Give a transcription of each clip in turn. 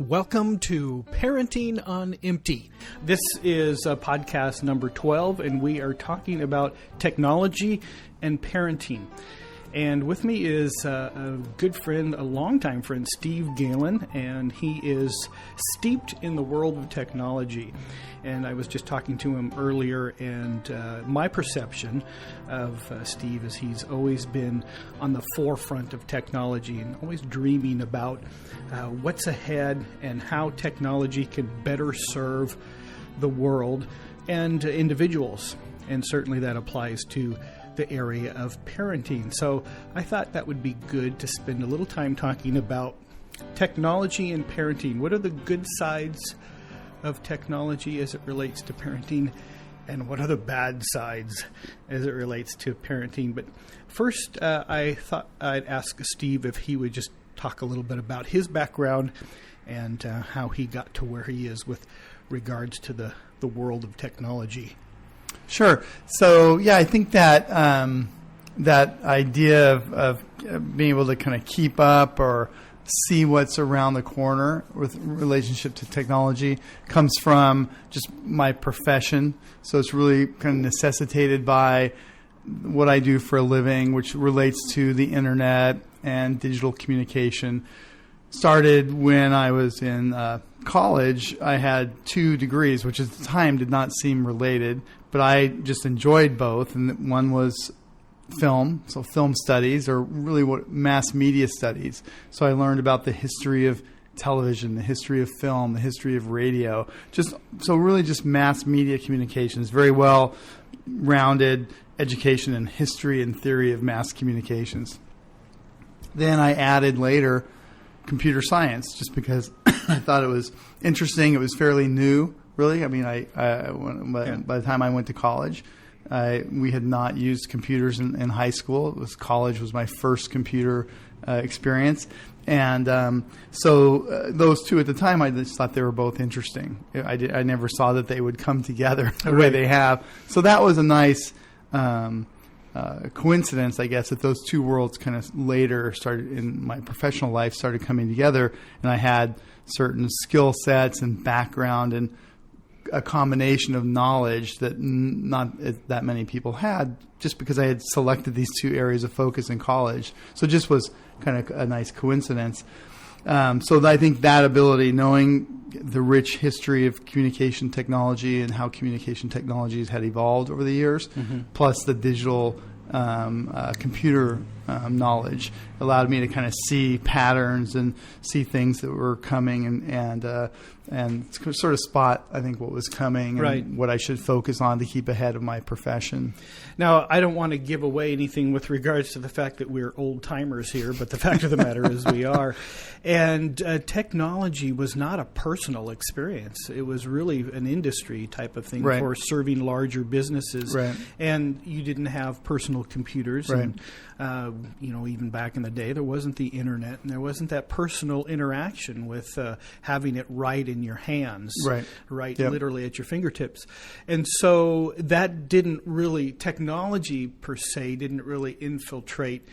Welcome to Parenting on Empty. This is podcast number 12, and we are talking about technology and parenting. And with me is a good friend, a longtime friend, Steve Galen, and he is steeped in the world of technology. And I was just talking to him earlier, and my perception of Steve is he's always been on the forefront of technology and always dreaming about what's ahead and how technology can better serve the world and individuals. And certainly that applies to the area of parenting. So I thought that would be good to spend a little time talking about technology and parenting. What are the good sides of technology as it relates to parenting, and what are the bad sides as it relates to parenting? But first, I thought I'd ask Steve if he would just talk a little bit about his background and how he got to where he is with regards to the world of technology. Sure. So, yeah, I think that that idea of being able to kind of keep up or see what's around the corner with relationship to technology comes from just my profession. So it's really kind of necessitated by what I do for a living, which relates to the internet and digital communication. Started when I was in college. I had 2 degrees, which at the time did not seem related, but I just enjoyed both. And one was film, so film studies, or really what mass media studies. So I learned about the history of television, the history of film, the history of radio. Just mass media communications, very well rounded education in history and theory of mass communications. Then I added later computer science, just because I thought it was interesting. It was fairly new, really. I mean, by the time I went to college, we had not used computers in high school. College was my first computer experience. And so those two at the time, I just thought they were both interesting. I never saw that they would come together the way they have. So that was a nice coincidence, I guess, that those two worlds kind of later started in my professional life started coming together, and I had certain skill sets and background and a combination of knowledge that not that many people had, just because I had selected these 2 areas of focus in college. So it just was kind of a nice coincidence. So I think that ability, knowing the rich history of communication technology and how communication technologies had evolved over the years, plus the digital computer knowledge, allowed me to kind of see patterns and see things that were coming and sort of spot, I think, what was coming and what I should focus on to keep ahead of my profession. Now, I don't want to give away anything with regards to the fact that we're old-timers here, but the fact of the matter is we are. And technology was not a personal experience. It was really an industry type of thing for serving larger businesses. Right. And you didn't have personal computers. Right. And, even back in the day, there wasn't the internet, and there wasn't that personal interaction with having it right in your hands, literally at your fingertips. And so that technology per se didn't really infiltrate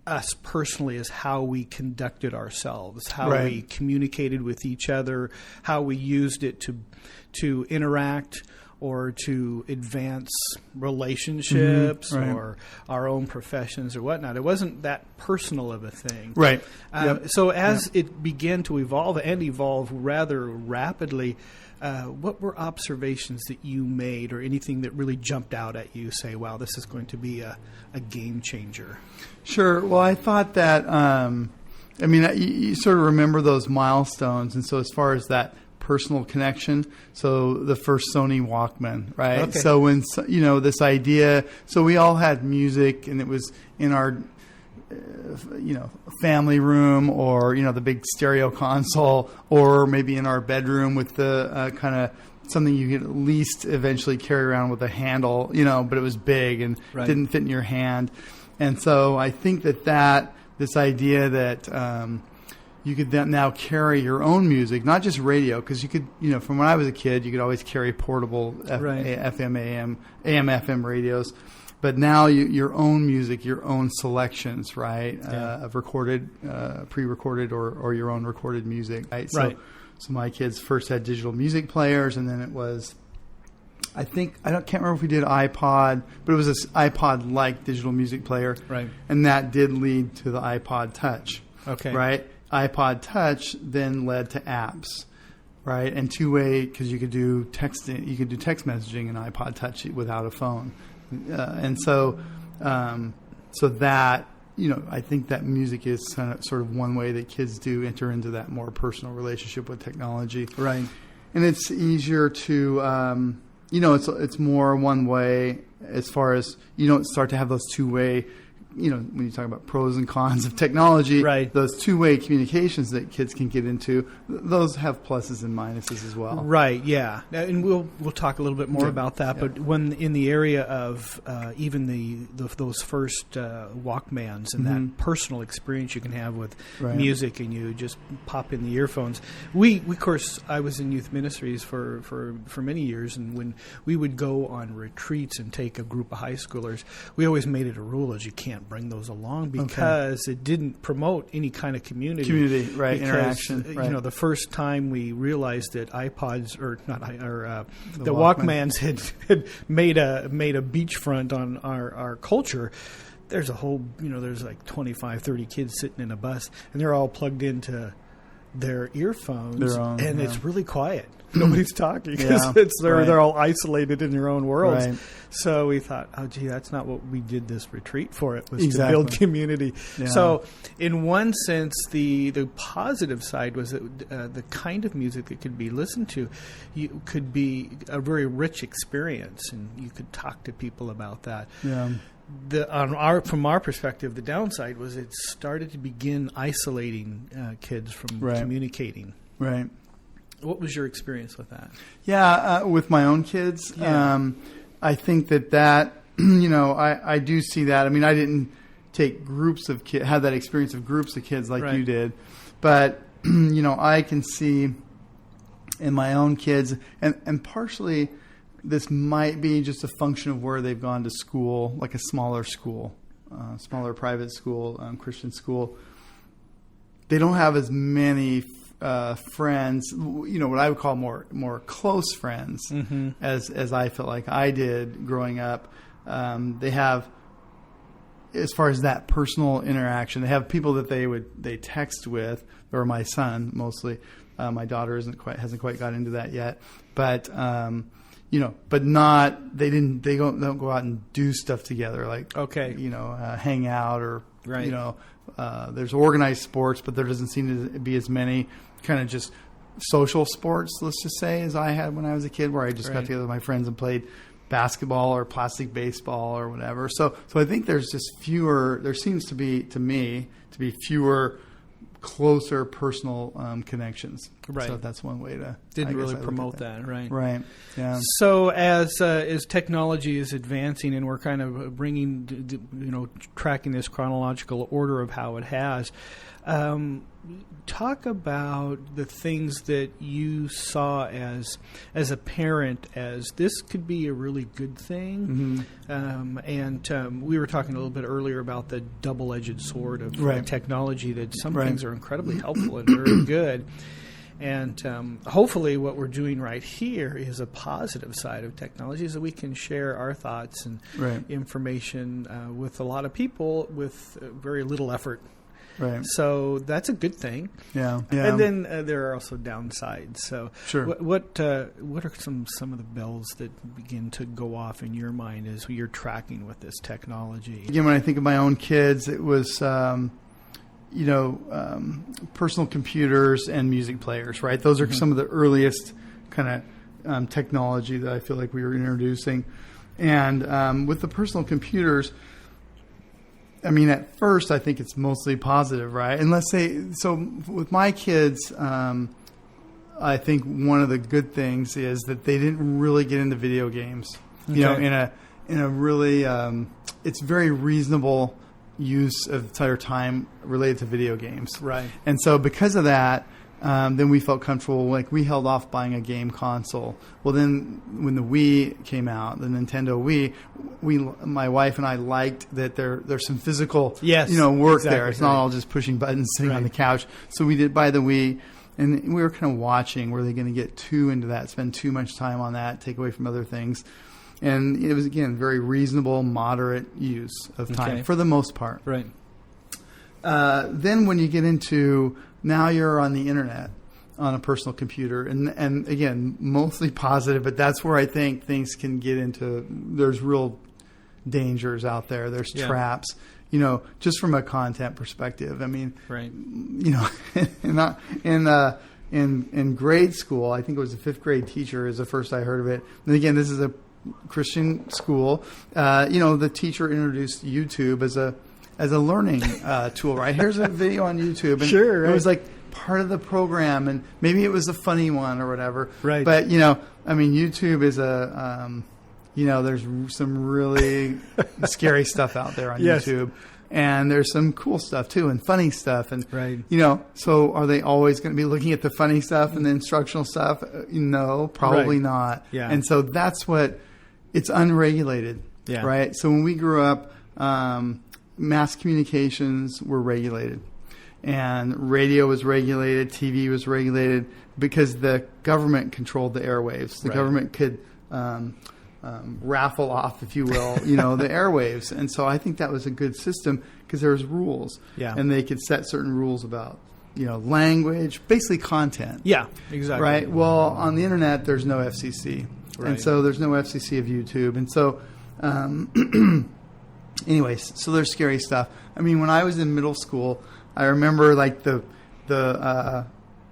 us personally as how we conducted ourselves, how we communicated with each other, how we used it to interact or to advance relationships or our own professions or whatnot. It wasn't that personal of a thing. Right. So as it began to evolve rather rapidly, what were observations that you made or anything that really jumped out at you, say, wow, this is going to be a game changer? Sure. Well, I thought that, you sort of remember those milestones. And so as far as that personal connection, so the first Sony Walkman, right? Okay. So when, this idea, so we all had music, and it was in our family room, or the big stereo console, or maybe in our bedroom with the kind of something you could at least eventually carry around with a handle, but it was big and didn't fit in your hand. And so I think that this idea that you could then now carry your own music, not just radio, because you could, from when I was a kid, you could always carry portable FM, AM, FM radios. But now your own music, your own selections, right, of recorded, pre-recorded or your own recorded music. Right. So my kids first had digital music players, and then it was, I can't remember if we did iPod, but it was this iPod-like digital music player. Right. And that did lead to the iPod Touch. Okay. Right. iPod Touch then led to apps. Right. And two-way, because you could do texting, you could do text messaging in iPod Touch without a phone. And so that, I think that music is sort of one way that kids do enter into that more personal relationship with technology. Right. And it's easier to, it's more one way as far as you don't start to have those two-way, when you talk about pros and cons of technology, right. Those two-way communications that kids can get into, those have pluses and minuses as well. Right, yeah. And we'll talk a little bit more about that. Yeah. But when in the area of even those first Walkmans and that personal experience you can have with music, and you just pop in the earphones. Of course, I was in youth ministries for many years, and when we would go on retreats and take a group of high schoolers, we always made it a rule as you can't bring those along because it didn't promote any kind of community, interaction. The first time we realized that iPods the Walkmans had made a beachfront on our culture. There's a whole, there's like 25, 30 kids sitting in a bus, and they're all plugged into their earphones, it's really quiet. Nobody's talking because they're all isolated in their own worlds. Right. So we thought, oh, gee, that's not what we did this retreat for. It was to build community. Yeah. So in one sense, the positive side was that the kind of music that could be listened to could be a very rich experience, and you could talk to people about that. Yeah. From our perspective, the downside was it started to begin isolating kids from communicating. Right. What was your experience with that? Yeah, with my own kids, I think that I do see that. I mean, I didn't take groups of kids, have that experience of groups of kids like you did, but I can see in my own kids, and partially this might be just a function of where they've gone to school, like a smaller school, smaller private school, Christian school. They don't have as many friends, what I would call more close friends, as I felt like I did growing up. They have, as far as that personal interaction, they have people that they text with, or my son mostly. My daughter hasn't quite got into that yet, but but not they don't go out and do stuff together, like hang out or there's organized sports, but there doesn't seem to be as many kind of just social sports, let's just say, as I had when I was a kid, where I just got together with my friends and played basketball or plastic baseball or whatever. So I think there's just there seems to be, to me, fewer closer personal connections. Right. So that's one way to didn't really promote that. Right. Right. Yeah. So as technology is advancing and we're kind of bringing, tracking this chronological order of how it has, talk about the things that you saw as a parent as this could be a really good thing. And we were talking a little bit earlier about the double-edged sword of technology, that some things are incredibly helpful and very good. And hopefully what we're doing right here is a positive side of technology, is that we can share our thoughts and information with a lot of people with very little effort. Right. So that's a good thing. Yeah. And then there are also downsides. So what are some of the bells that begin to go off in your mind as you're tracking with this technology? Again, when I think of my own kids, it was personal computers and music players. Right. Those are some of the earliest kind of technology that I feel like we were introducing. And with the personal computers, I mean, at first, I think it's mostly positive, right? So with my kids, I think one of the good things is that they didn't really get into video games. In a really, it's very reasonable use of their time related to video games. Right. And so because of that, then we felt comfortable. Like we held off buying a game console. Well, then when the Wii came out, the Nintendo Wii, my wife and I liked that there's some physical, work exactly, there. It's not all just pushing buttons, sitting on the couch. So we did buy the Wii, and we were kind of watching. Were they going to get too into that, spend too much time on that, take away from other things? And it was, again, very reasonable, moderate use of time for the most part. Right. Then when you get into, now you're on the internet on a personal computer, and again, mostly positive, but that's where I think things can get into, there's real dangers out there. There's traps, just from a content perspective. I mean, right. In grade school, I think it was a 5th grade teacher is the first I heard of it. And again, this is a Christian school. The teacher introduced YouTube as a learning tool, right? Here's a video on YouTube. And sure, right. It was like part of the program, and maybe it was a funny one or whatever. Right. But, YouTube is there's some really scary stuff out there on YouTube. And there's some cool stuff, too, and funny stuff. And, so are they always going to be looking at the funny stuff and the instructional stuff? No, probably not. Yeah. And so that's it's unregulated, right? So when we grew up, mass communications were regulated, and radio was regulated, TV was regulated, because the government controlled the airwaves. The government could raffle off, if you will, the airwaves. And so I think that was a good system because there was rules, and they could set certain rules about language, basically content. Yeah, exactly. Right. Well, on the internet, there's no FCC, and so there's no FCC of YouTube, and so. Anyways, so there's scary stuff. I mean, when I was in middle school, I remember like the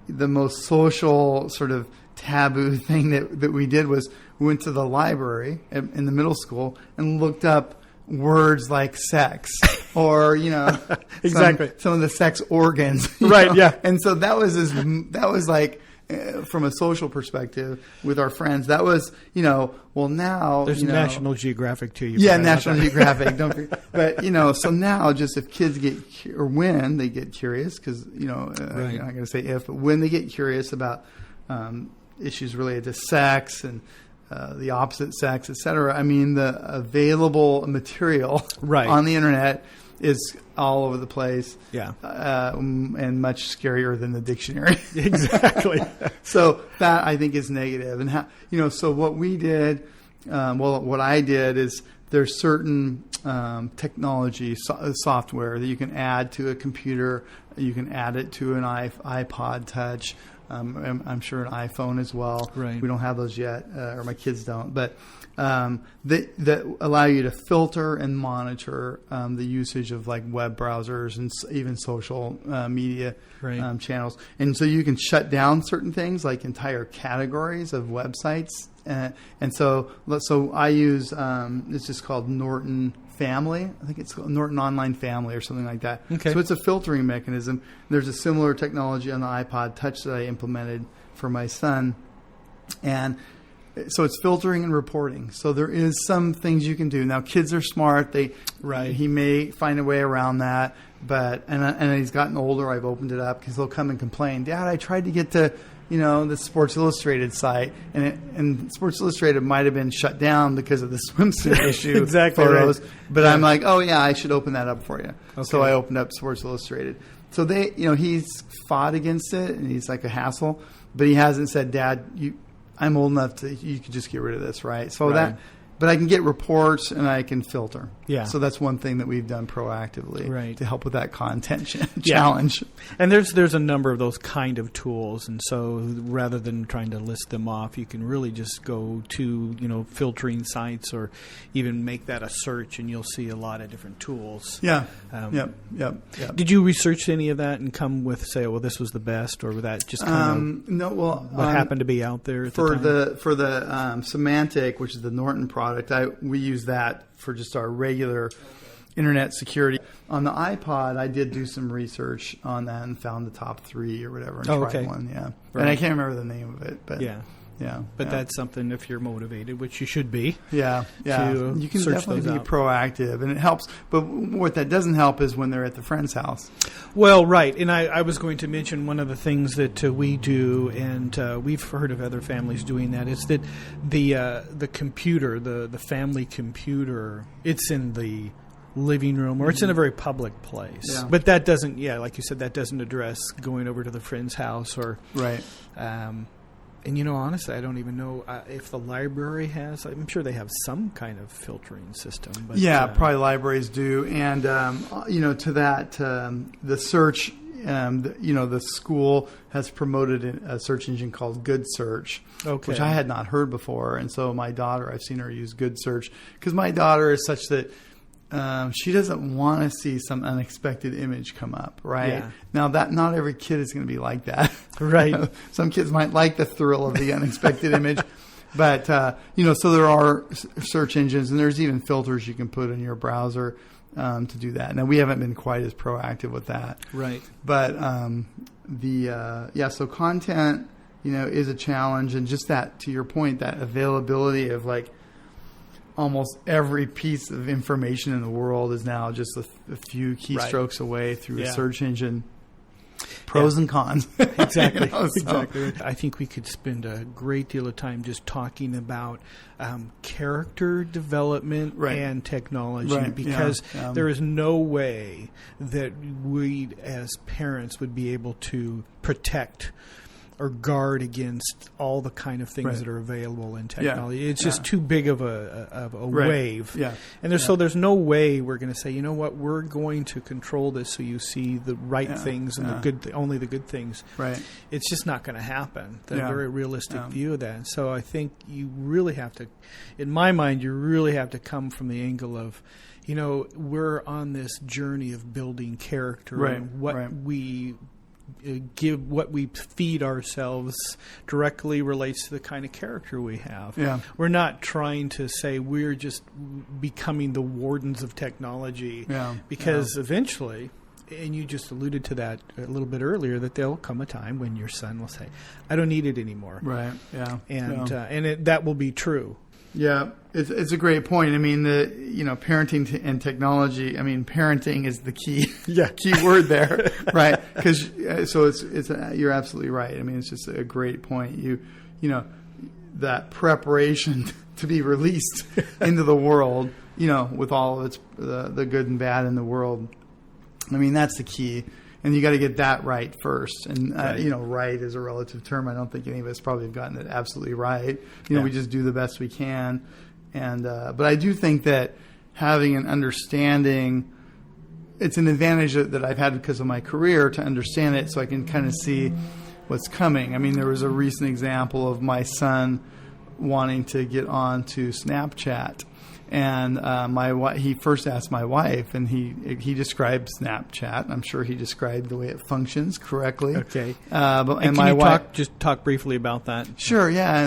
most social sort of taboo thing that we did was we went to the library in the middle school and looked up words like sex or exactly some of the sex organs, right? Yeah, and so that was like. From a social perspective with our friends, that was, well now... There's National Geographic too. Yeah, National Geographic. Don't forget. But, so now just if kids or when they get curious, because, I'm not going to say if, but when they get curious about issues related to sex and the opposite sex, et cetera, I mean, the available material on the internet is all over the place, and much scarier than the dictionary. Exactly. So that I think is negative. And so what we did, what I did is there's certain technology, software that you can add to a computer. You can add it to an iPod Touch. I'm sure an iPhone as well. Right. We don't have those yet, or my kids don't, but. That allow you to filter and monitor the usage of like web browsers and even social media channels. And so you can shut down certain things like entire categories of websites. And so I use, it's just called Norton Family. I think it's called Norton Online Family or something like that. Okay. So it's a filtering mechanism. There's a similar technology on the iPod Touch that I implemented for my son. And so it's filtering and reporting. So there is some things you can do. Now, kids are smart. He may find a way around that. But and he's gotten older. I've opened it up because they'll come and complain. Dad, I tried to get to the Sports Illustrated site, and Sports Illustrated might have been shut down because of the swimsuit issue exactly photos. Right. But I'm like, oh yeah, I should open that up for you. Okay. So I opened up Sports Illustrated. So he's fought against it, and he's like a hassle. But he hasn't said, Dad, I'm old enough you could just get rid of this, right? So but I can get reports and I can filter. Yeah. So that's one thing that we've done proactively to help with that content challenge. And there's a number of those kind of tools, and so rather than trying to list them off, you can really just go to filtering sites or even make that a search, and you'll see a lot of different tools. Yeah. Yep. Did you research any of that and come with this was the best, or was that just kind of what happened to be out there at for the time? For the Semantic, which is the Norton product, we use that for just our regular internet security. On the iPod, I did do some research on that and found the top 3 or whatever and tried one. Yeah, right. And I can't remember the name of it, but Yeah. But yeah. that's something if you're motivated, which you should be. Yeah. To You can search definitely those be out. proactive, and it helps. But what that doesn't help is when they're at the friend's house. Well, right. And I was going to mention one of the things that we do, and we've heard of other families doing that, is that the computer, the family computer, it's in the living room or it's in a very public place. Yeah. But that doesn't, like you said, that doesn't address going over to the friend's house or... Right. And, honestly, I don't even know if the library has... I'm sure they have some kind of filtering system. But, yeah, probably libraries do. And, to that, the search, the school has promoted a search engine called Good Search, okay. which I had not heard before. And so my daughter, I've seen her use Good Search because my daughter is such that she doesn't want to see some unexpected image come up, right? Yeah. Now, not every kid is going to be like that. Right. Some kids might like the thrill of the unexpected image. But, so there are search engines, and there's even filters you can put in your browser to do that. Now, we haven't been quite as proactive with that. Right. But, so content, is a challenge. And just that, to your point, that availability of almost every piece of information in the world is now just a few keystrokes away through a search engine. Pros and cons. Exactly. Exactly. I think we could spend a great deal of time just talking about character development and technology because there is no way that we as parents would be able to protect or guard against all the kind of things that are available in technology. It's just too big of a wave. Yeah. And there's no way we're going to say, you know what, we're going to control this so you see the right things and only the good things. Right. It's just not going to happen. The very realistic view of that. So I think you really have to, in my mind, you really have to come from the angle of, we're on this journey of building character and what we what we feed ourselves directly relates to the kind of character we have. Yeah. We're not trying to say we're just becoming the wardens of technology because eventually, and you just alluded to that a little bit earlier, that there'll come a time when your son will say, I don't need it anymore. Right, yeah. And that will be true. Yeah, it's a great point. I mean, parenting and technology. I mean, parenting is the key word there, right? Because you're absolutely right. I mean, it's just a great point. That preparation to be released into the world, with all of its the good and bad in the world. I mean, that's the key. And you got to get that right first. And, right is a relative term. I don't think any of us probably have gotten it absolutely right. We just do the best we can. And but I do think that having an understanding, it's an advantage that I've had because of my career to understand it so I can kind of see what's coming. I mean, there was a recent example of my son wanting to get on to Snapchat. And he first asked my wife, and he described Snapchat. I'm sure he described the way it functions correctly. Okay. But my wife talk briefly about that? Sure. Yeah.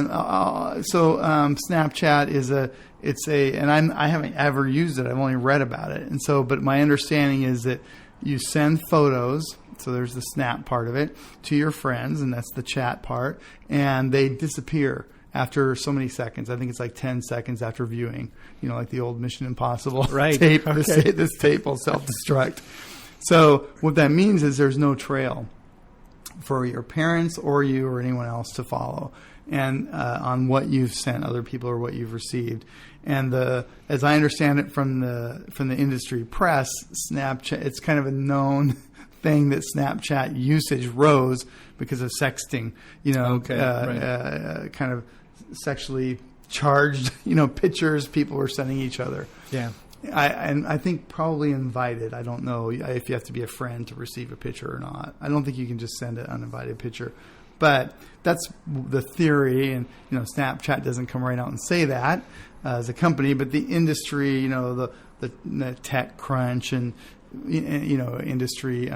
And so Snapchat is and I haven't ever used it. I've only read about it. And so, but my understanding is that you send photos. So there's the snap part of it to your friends, and that's the chat part, and they disappear after so many seconds. I think it's like 10 seconds after viewing, like the old Mission Impossible tape. Okay. This tape will self-destruct. So what that means is there's no trail for your parents or you or anyone else to follow and on what you've sent other people or what you've received. And as I understand it from the industry press, Snapchat, it's kind of a known thing that Snapchat usage rose because of sexting, kind of sexually charged, pictures people were sending each other. Yeah. I think probably invited. I don't know if you have to be a friend to receive a picture or not. I don't think you can just send an uninvited picture. But that's the theory. And, Snapchat doesn't come right out and say that as a company. But the industry, the tech crunch and, industry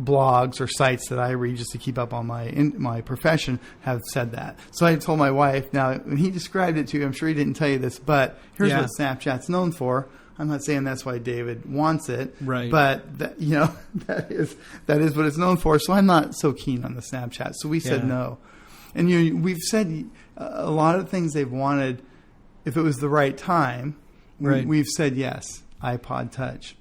blogs or sites that I read just to keep up on my profession have said that. So I told my wife, now when he described it to you, I'm sure he didn't tell you this, but here's what Snapchat's known for. I'm not saying that's why David wants it, right? But that is what it's known for. So I'm not so keen on the Snapchat. So we said no, and we've said a lot of things they've wanted. If it was the right time, right. We've said yes. iPod Touch,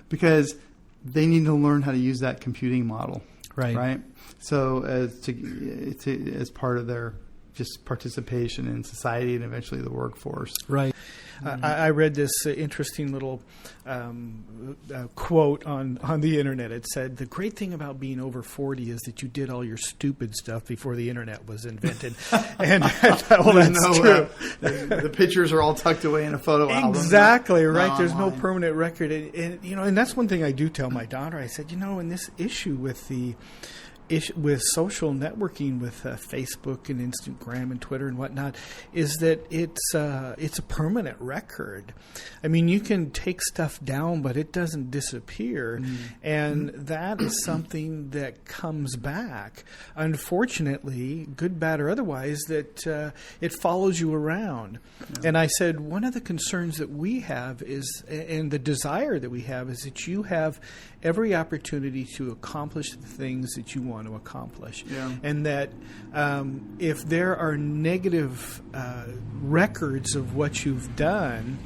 because they need to learn how to use that computing model, right? So as part of their just participation in society and eventually the workforce. Right. I read this interesting little quote on the internet. It said, the great thing about being over 40 is that you did all your stupid stuff before the internet was invented. And I thought, well, that's true. The pictures are all tucked away in a photo album. Exactly, right. There's no permanent record. And that's one thing I do tell my daughter. I said, in this issue with social networking, with Facebook and Instagram and Twitter and whatnot, is that it's a permanent record. I mean, you can take stuff down, but it doesn't disappear, and that is something that comes back. Unfortunately, good, bad, or otherwise, that it follows you around. Yeah. And I said, one of the concerns that we have is, and the desire that we have, is that you have every opportunity to accomplish the things that you want to accomplish. Yeah. And that if there are negative records of what you've done,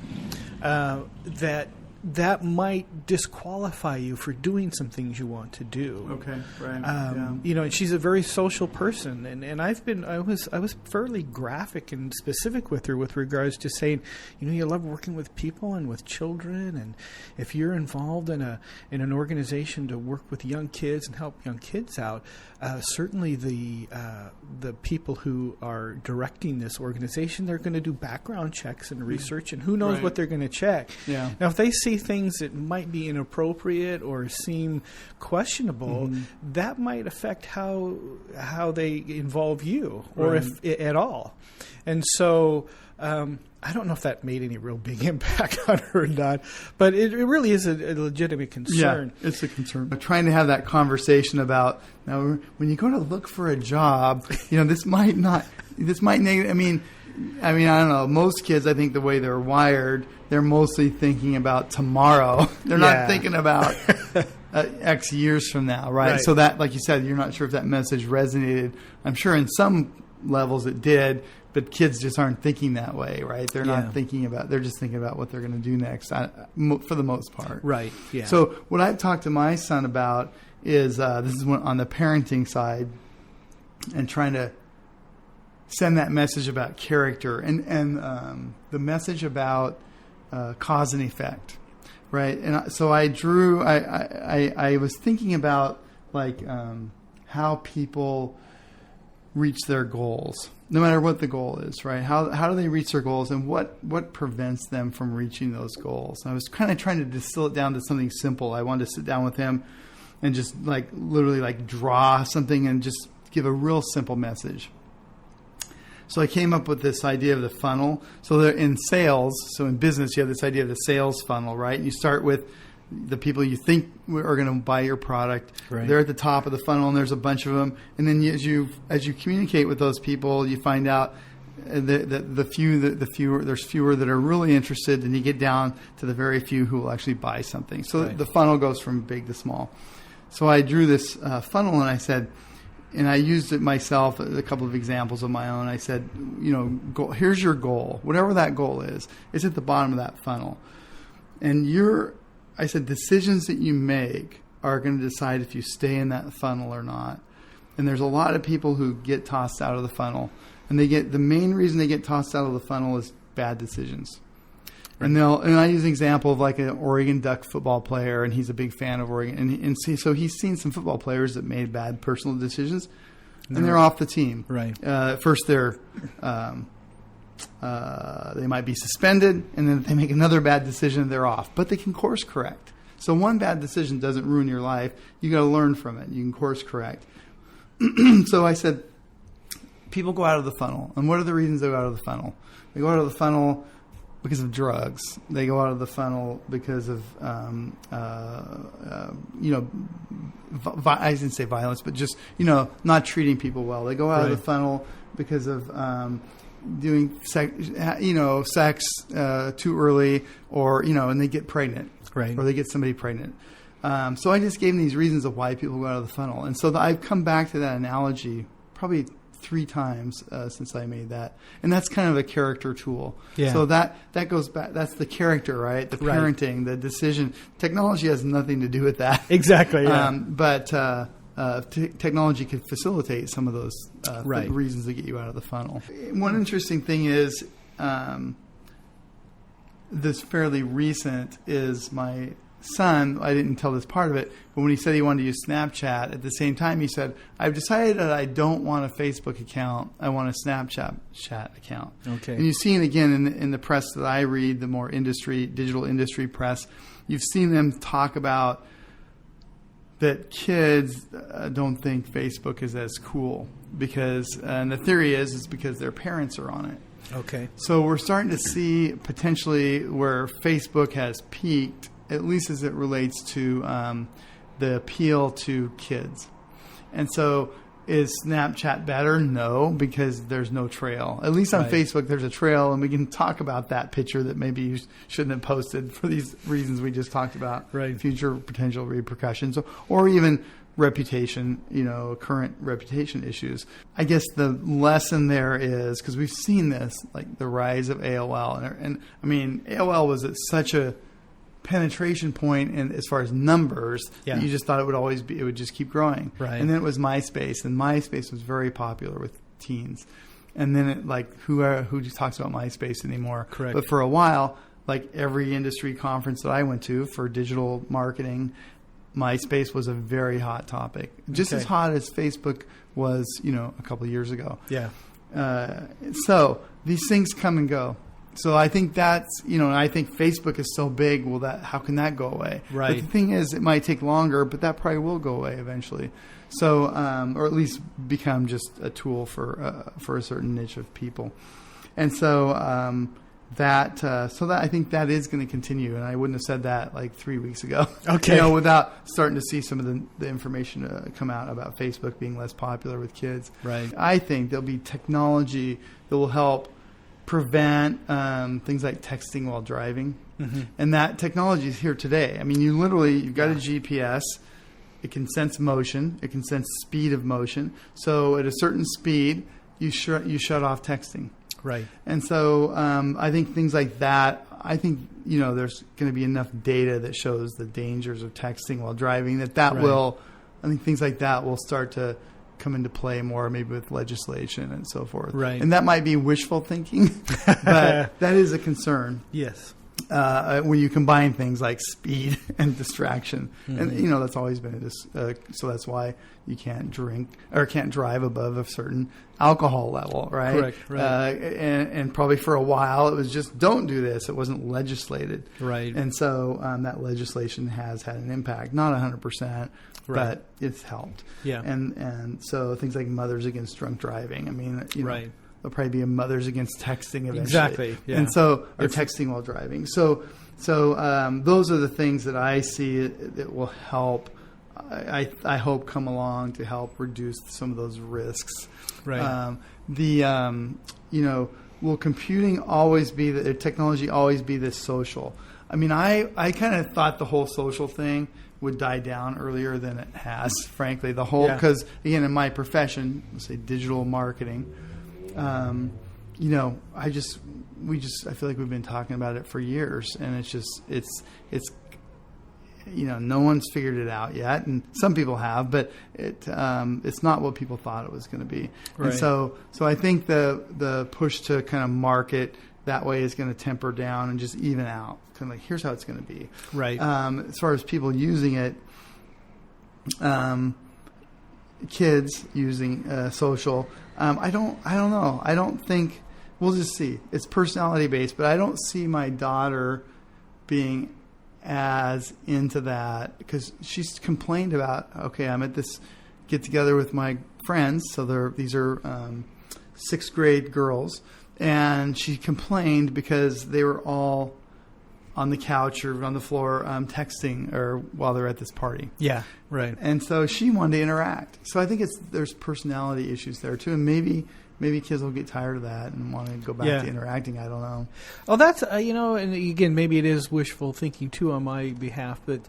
that might disqualify you for doing some things you want to do. Okay, right. And she's a very social person, and I was fairly graphic and specific with her with regards to saying, you love working with people and with children, and if you're involved in an organization to work with young kids and help young kids out, certainly the people who are directing this organization, they're going to do background checks and research, and who knows what they're going to check. Yeah. Now, if they see things that might be inappropriate or seem questionable, that might affect how they involve you, or if at all. And so I don't know if that made any real big impact on her or not, but it really is a legitimate concern. Yeah, it's a concern. But trying to have that conversation about, now when you go to look for a job, this might negative. I mean, I don't know. Most kids, I think the way they're wired, they're mostly thinking about tomorrow. They're not thinking about X years from now, right? So that, like you said, you're not sure if that message resonated. I'm sure in some levels it did, but kids just aren't thinking that way, right? They're not thinking about, they're just thinking about what they're going to do next, for the most part. Right, yeah. So what I've talked to my son about is, this is on the parenting side, and trying to send that message about character and the message about cause and effect, right? And so I was thinking about how people reach their goals, no matter what the goal is, right? How do they reach their goals, and what prevents them from reaching those goals? And I was kind of trying to distill it down to something simple. I wanted to sit down with him and just literally draw something and just give a real simple message. So I came up with this idea of the funnel. So in sales, so in business, you have this idea of the sales funnel, right? And you start with the people you think are going to buy your product. Right. They're at the top of the funnel, and there's a bunch of them. And then as you communicate with those people, you find out there's fewer that are really interested, and you get down to the very few who will actually buy something. So the funnel goes from big to small. So I drew this funnel, and I said, and I used it myself, a couple of examples of my own. I said, here's your goal. Whatever that goal is, it's at the bottom of that funnel. And I said, decisions that you make are going to decide if you stay in that funnel or not. And there's a lot of people who get tossed out of the funnel. And the main reason they get tossed out of the funnel is bad decisions. Right. And I use an example of an Oregon Duck football player, and he's a big fan of Oregon. So he's seen some football players that made bad personal decisions, and they're off the team. Right. First, they might be suspended, and then if they make another bad decision, they're off. But they can course correct. So one bad decision doesn't ruin your life. You got to learn from it. You can course correct. So I said, people go out of the funnel, and what are the reasons they go out of the funnel? They go out of the funnel because of drugs. They go out of the funnel because of, I didn't say violence, but just, not treating people well. They go out of the funnel because of, doing sex too early, or and they get pregnant, right? Or they get somebody pregnant. So I just gave them these reasons of why people go out of the funnel, and so I've come back to that analogy probably 3 times since I made that, and that's kind of a character tool. Yeah. So that goes back. That's the character, right? The parenting, the decision. Technology has nothing to do with that. Exactly. Yeah. But technology could facilitate some of those reasons to get you out of the funnel. One interesting thing is this fairly recent is my son. I didn't tell this part of it, but when he said he wanted to use Snapchat, at the same time he said, I've decided that I don't want a Facebook account. I want a Snapchat account. Okay. And you've seen again in the press that I read, the more digital industry press, you've seen them talk about that kids don't think Facebook is as cool because, and the theory is because their parents are on it. Okay. So we're starting to see potentially where Facebook has peaked, at least as it relates to the appeal to kids. And so is Snapchat better? No, because there's no trail. At least on Facebook, there's a trail, and we can talk about that picture that maybe you shouldn't have posted for these reasons we just talked about, future potential repercussions, or even reputation, current reputation issues. I guess the lesson there is, because we've seen this, like the rise of AOL. And I mean, AOL was at such a penetration point and as far as numbers, that you just thought it would just keep growing. Right. And then it was MySpace, and MySpace was very popular with teens. And then who just talks about MySpace anymore? Correct. But for a while, like every industry conference that I went to for digital marketing, MySpace was a very hot topic, just as hot as Facebook was, a couple of years ago. Yeah. So these things come and go. So I think that's, I think Facebook is so big. Well, how can that go away? Right. But the thing is, it might take longer, but that probably will go away eventually. So, or at least become just a tool for a certain niche of people. And so that I think that is going to continue. And I wouldn't have said that like 3 weeks ago. Okay. Without starting to see some of the information come out about Facebook being less popular with kids. Right. I think there'll be technology that will help prevent things like texting while driving. Mm-hmm. And that technology is here today. I mean, you've got a GPS. It can sense motion. It can sense speed of motion. So at a certain speed, you shut off texting. Right. And so I think things like that, there's going to be enough data that shows the dangers of texting while driving I think things like that will start to come into play more, maybe with legislation and so forth. Right. And that might be wishful thinking, but that is a concern. Yes. When you combine things like speed and distraction. Mm-hmm. And, that's always been so that's why you can't drink or can't drive above a certain alcohol level, right? Correct. Right. And probably for a while it was just don't do this. It wasn't legislated. Right. And so that legislation has had an impact, not 100%. Right. But it's helped. Yeah. And so things like Mothers Against Drunk Driving. I mean, right. There'll probably be a Mothers Against Texting eventually. Exactly. Yeah. And so, or texting while driving. So those are the things that I see that will help. I hope come along to help reduce some of those risks. Right. Will computing always be technology always be this social? I mean, I kind of thought the whole social thing would die down earlier than it has, frankly. Because again, in my profession, let's say digital marketing, I feel like we've been talking about it for years, and it's no one's figured it out yet, and some people have, but it's not what people thought it was going to be. Right. And so I think the push to kind of market that way is going to temper down and just even out. Kind of like, here's how it's going to be. Right. As far as people using it, kids using social, I don't know. I don't think, we'll just see. It's personality based, but I don't see my daughter being as into that, because she's complained about, okay, I'm at this get together with my friends. So these are 6th grade girls. And she complained because they were all on the couch or on the floor texting or while they're at this party. Yeah, right. And so she wanted to interact. So I think there's personality issues there too. And maybe maybe kids will get tired of that and want to go back to interacting. I don't know. Oh, that's, and again, maybe it is wishful thinking too on my behalf, but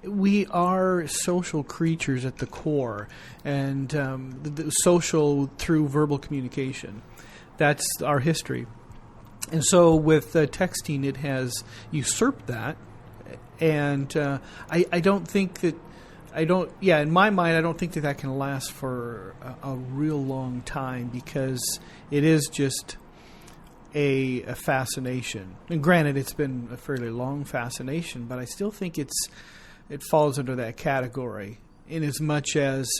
we are social creatures at the core, and the social through verbal communication. That's our history. And so with texting, it has usurped that. And I don't think that, in my mind, I don't think that can last for a real long time, because it is just a fascination. And granted, it's been a fairly long fascination, but I still think it falls under that category, in as much as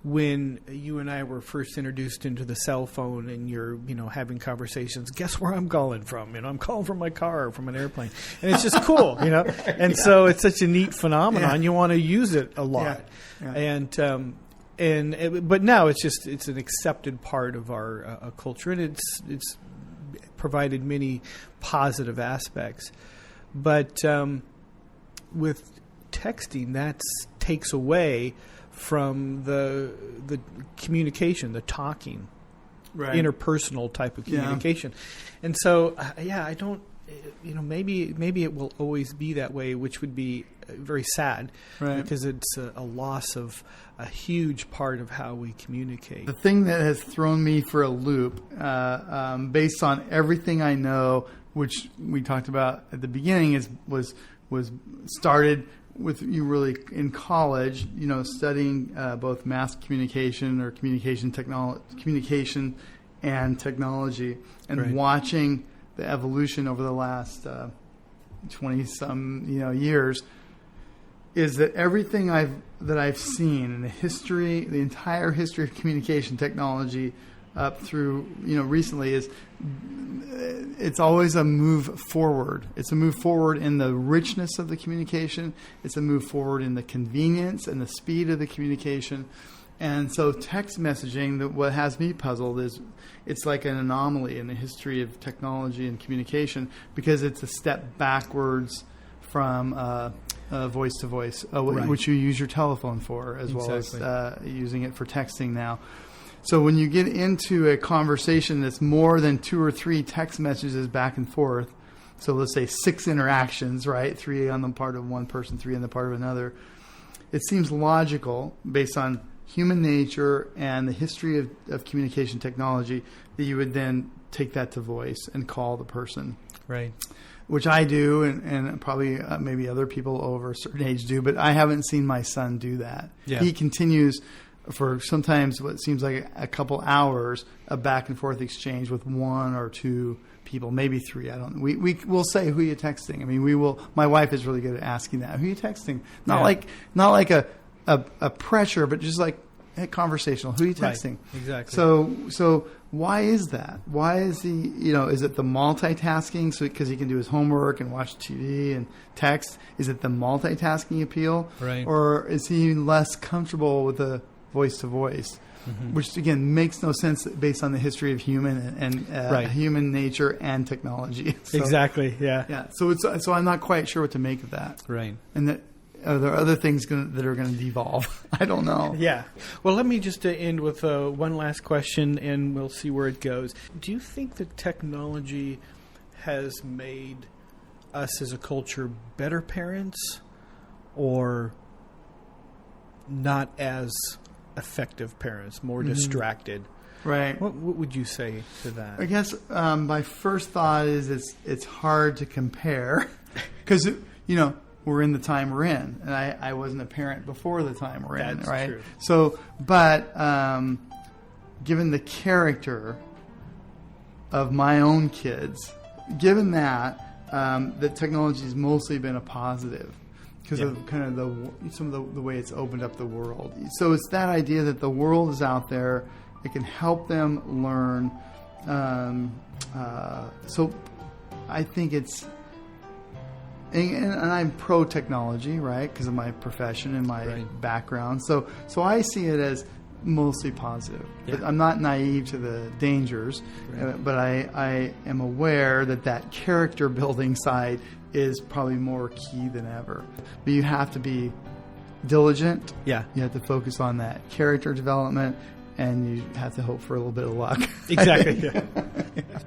when you and I were first introduced into the cell phone and you're, having conversations, guess where I'm calling from? I'm calling from my car or from an airplane. And it's just cool, And so it's such a neat phenomenon. You want to use it a lot. Yeah. But now it's an accepted part of our culture, and it's provided many positive aspects. But with texting, that takes away from the communication, the talking, interpersonal type of communication. And so, I don't, maybe it will always be that way, which would be very sad, because it's a loss of a huge part of how we communicate. The thing that has thrown me for a loop, based on everything I know, which we talked about at the beginning, was started with you really in college, studying both mass communication or communication and technology, and watching the evolution over the last 20-some years, is that everything I've seen in the entire history of communication technology up through recently, it's always a move forward. It's a move forward in the richness of the communication. It's a move forward in the convenience and the speed of the communication. And so text messaging, what has me puzzled is it's like an anomaly in the history of technology and communication, because it's a step backwards from voice to voice, which you use your telephone for, as well as using it for texting now. So when you get into a conversation that's more than 2 or 3 text messages back and forth, so let's say 6 interactions, right? 3 on the part of one person, 3 on the part of another. It seems logical, based on human nature and the history of communication technology, that you would then take that to voice and call the person. Right. Which I do, and probably maybe other people over a certain age do, but I haven't seen my son do that. Yeah. He continues for sometimes what seems like a couple hours, a back and forth exchange with 1 or 2 people, maybe 3. I don't know. We'll say, who are you texting? I mean, we will. My wife is really good at asking that. Who are you texting? Not like a pressure, but just like conversational. Who are you texting? Right. Exactly. So why is that? Why is he? Is it the multitasking? So because he can do his homework and watch TV and text. Is it the multitasking appeal? Right. Or is he less comfortable with the voice to voice, which again makes no sense based on the history of human nature and technology. So, exactly. Yeah. Yeah. So I'm not quite sure what to make of that. Right. And that are there other things that are going to devolve? I don't know. Yeah. Well, let me just end with one last question, and we'll see where it goes. Do you think that technology has made us as a culture better parents, or not as effective parents, more distracted? Right. What would you say to that? I guess my first thought is it's hard to compare, because we're in the time we're in, and I wasn't a parent before the time we're in, right? True. So, but given the character of my own kids, given that technology has mostly been a positive, because of kind of some of the way it's opened up the world. So it's that idea that the world is out there. It can help them learn. So I think it's, and I'm pro technology, right? Because of my profession and my background. So I see it as mostly positive. Yeah. But I'm not naive to the dangers. Right. But I am aware that character building side is probably more key than ever. But you have to be diligent. Yeah. You have to focus on that character development and you have to hope for a little bit of luck. Exactly. Yeah.